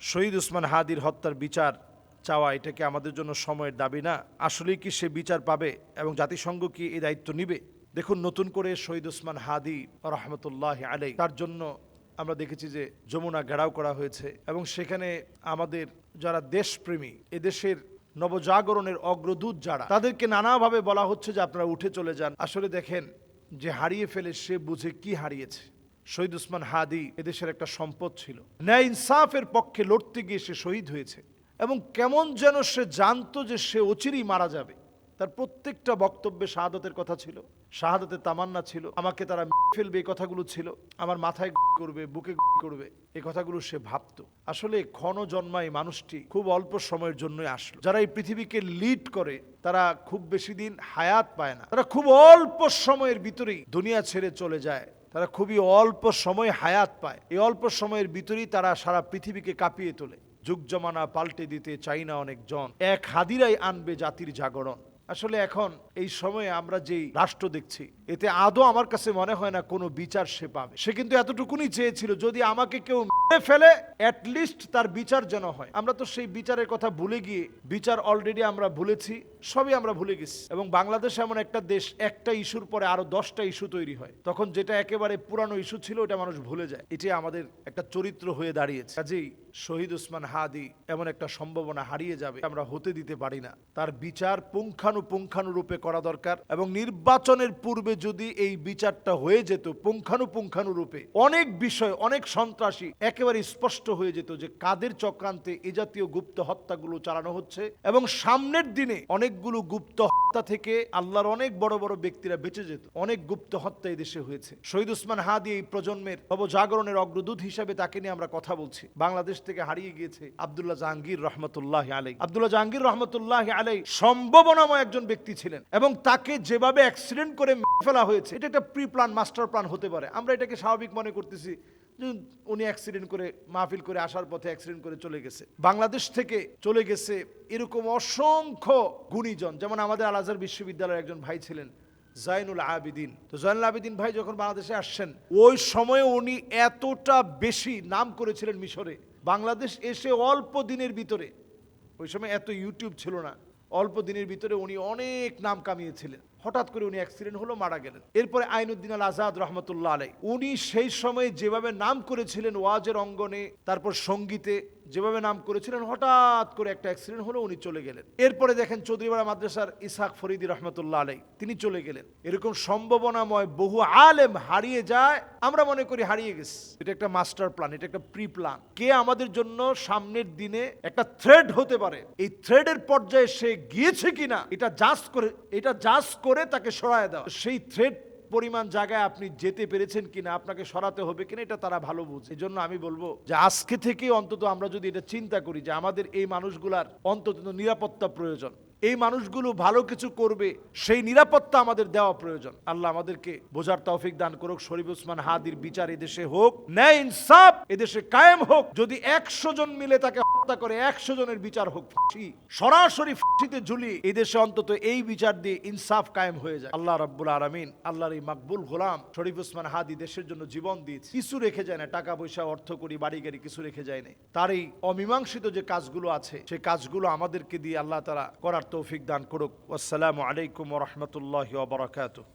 শহীদ ওসমান হাদির হত্যার বিচার চাওয়া এটা কি আমাদের জন্য সময়ের দাবি না? আসলেই কি সে বিচার পাবে এবং জাতিসংঘ কি এই দায়িত্ব নিবে? দেখুন, নতুন করে শহীদ ওসমান হাদি রহমতুল্লাহ আলাই তার জন্য আমরা দেখেছি যে যমুনা ঘেরাও করা হয়েছে এবং সেখানে আমাদের যারা দেশপ্রেমী, এদেশের নবজাগরণের অগ্রদূত যারা, তাদেরকে নানাভাবে বলা হচ্ছে যে আপনারা উঠে চলে যান। আসলে দেখেন, যে হারিয়ে ফেলে সে বুঝে কি হারিয়েছে। শহীদ ওসমান হাদি এদেশের একটা সম্পদ ছিল। ন্যায় ইনসাফের পক্ষে লড়তে গিয়ে সে শহীদ হয়েছে এবং কেমন যেন সে জানতো যে সে অচিরেই মারা যাবে। তার প্রত্যেকটা বক্তব্যে শাহাদাতের কথা ছিল, শাহাদাতের তামান্না ছিল, আমাকে তারা ফেলবে এই কথাগুলো ছিল, আমার মাথায় করবে, বুকে করবে, এই কথাগুলো সে ভাবতো। আসলে ক্ষণ জন্মায় মানুষটি খুব অল্প সময়ের জন্যই আসলো। যারা এই পৃথিবীকে লিড করে তারা খুব বেশি দিন হায়াত পায় না, তারা খুব অল্প সময়ের ভিতরেই দুনিয়া ছেড়ে চলে যায়। তারা খুবই অল্প সময় হায়াত পায়, এই অল্প সময়ের ভিতরেই তারা সারা পৃথিবীকে কাঁপিয়ে তোলে। যুগ জমানা পাল্টে দিতে চাই না অনেকজন, এক হাদিরাই আনবে জাতির জাগরণ। আসলে এখন এই সময়ে আমরা যেই রাষ্ট্র দেখছি, এতে আদৌ আমার কাছে মনে হয় না কোনো বিচার সে পাবে। সে কিন্তু এতটুকুনি চেয়েছিল, যদি আমাকে কেউ মেরে ফেলে অ্যাটলিস্ট তার বিচার যেন হয়। আমরা তো সেই বিচারের কথা ভুলে গিয়ে, বিচার অলরেডি আমরা ভুলেছি, সবই আমরা ভুলে গেছি। এবং বাংলাদেশ এমন একটা দেশ, একটা ইস্যুর পরে আরো 10টা ইস্যু তৈরি হয়, তখন যেটা একেবারে পুরানো ইস্যু ছিল ওটা মানুষ ভুলে যায়। এটাই আমাদের একটা চরিত্র হয়ে দাঁড়িয়েছে। কাজেই শহীদ ওসমান হাদি এমন একটা সম্ভাবনা হারিয়ে যাবে আমরা হতে দিতে পারি না। তার বিচার পুঙ্খানুপুঙ্খানুরূপে করা দরকার এবং নির্বাচনের পূর্বে যদি এই বিচারটা হয়ে যেত পুঙ্খানুপুঙ্খানুরূপে, অনেক বিষয়, অনেক সন্ত্রাসী একেবারে স্পষ্ট হয়ে যেত যে কাদের চক্রান্তে এ জাতীয় গুপ্ত হত্যাগুলো চালানো হচ্ছে। এবং সামনের দিনে অনেকগুলো গুপ্ত হত্যা থেকে আল্লাহর অনেক বড় বড় ব্যক্তিরা বেঁচে যেত। অনেক গুপ্ত হত্যা এই দেশে হয়েছে। শহীদ ওসমান হাদি এই প্রজন্মের নবজাগরণের অগ্রদূত হিসাবে তাকে নিয়ে আমরা কথা বলছি। বাংলাদেশ থেকে হারিয়ে গিয়েছে আব্দুল্লাহ জাহাঙ্গীর রহমতুল্লাহ আলাই। আব্দুল্লাহ জাহাঙ্গীর রহমতুল্লাহ আলাই সম্ভাবনাময় একজন ব্যক্তি ছিলেন এবং তাকে যেভাবে অ্যাক্সিডেন্ট করে ফেলা হয়েছে, এটা একটা প্রি প্ল্যান, মাস্টার প্ল্যান হতে পারে। আমরা এটাকে স্বাভাবিক মনে করতেছি, উনি অ্যাক্সিডেন্ট করে মাহফিল করে আসার পথে অ্যাক্সিডেন্ট করে চলে গেছে, বাংলাদেশ থেকে চলে গেছে। এরকম অসংখ্য গুণীজন, যেমন আমাদের আল আজহার বিশ্ববিদ্যালয়ের একজন ভাই ছিলেন জাইনুল আবিদিন। তো জাইনুল আবিদিন ভাই যখন বাংলাদেশে আসছেন, ওই সময়ে উনি এতটা বেশি নাম করেছিলেন মিশরে। বাংলাদেশ এসে অল্প দিনের ভিতরে, ওই সময় এত ইউটিউব ছিল না, অল্প দিনের ভিতরে উনি অনেক নাম কামিয়েছিলেন। হঠাৎ করে উনি অ্যাক্সিডেন্ট হলো, মারা গেলেন। এরপরে আইনুদ্দিন আল আজাদ রহমতুল্লাহ আলাই, উনি সেই সময়ে যেভাবে নাম করেছিলেন ওয়াজের অঙ্গনে, তারপর সঙ্গীতে যেভাবে নাম করেছিলেন, হঠাৎ করে একটা অ্যাক্সিডেন্ট হলো, উনি চলে গেলেন। এরপরে দেখেন চৌধুরীপাড়া মাদ্রাসার ইসহাক ফরিদি রহমতুল্লাহ আলাই, তিনি চলে গেলেন। এরকম সম্ভাবনাময় বহু আলেম হারিয়ে যায়, আমরা মনে করি হারিয়ে গেছে। এটা একটা মাস্টার প্ল্যান, এটা একটা প্রি প্ল্যান। কে আমাদের জন্য সামনের দিনে একটা থ্রেড হতে পারে, এই থ্রেডের পর্যায়ে সে গিয়েছে কিনা এটা জাজ করে তাকে সরায় দেওয়া। সেই থ্রেড পরিমাণ জায়গায় আপনি যেতে পেরেছেন কিনা, আপনাকে সরাতে হবে কিনা, এটা তারা ভালো বুঝে। এই জন্য আমি বলবো যে আজকে থেকে অন্তত আমরা যদি এটা চিন্তা করি যে আমাদের এই মানুষগুলার অন্তত নিরাপত্তা প্রয়োজন, এই মানুষগুলো ভালো কিছু করবে, সেই নিরাপত্তা আমাদের দেওয়া প্রয়োজন। আল্লাহ আমাদেরকে বোঝার তৌফিক দান করুক। শরীফ ওসমান হাদির বিচার এদেশে হোক, ন্যায় ইনসাফ এদেশে কায়েম হোক। যদি 100 জন মিলে তাকে হত্যা করে 100 জনের বিচার হোক, সরাসরি ফাঁসিতে ঝুলিয়ে এদেশে অন্তত এই বিচার দিয়ে ইনসাফ কায়েম হয়ে যায়। আল্লাহ রাব্বুল আলামিন আল্লাহর এই মাকবুল গোলাম শরীফ ওসমান হাদি দেশের জন্য জীবন দিয়েছে, কিছু রেখে যায় না, টাকা পয়সা অর্থ করি বাড়ি গাড়ি কিছু রেখে যায় না। তার এই অমীমাংসিত যে কাজগুলো আছে, সেই কাজগুলো আমাদেরকে দিয়ে আল্লাহ তাআলা করার তৌফিক দান করুক। আসসালামু আলাইকুম ওয়া রাহমাতুল্লাহি ওয়া বারাকাতুহু।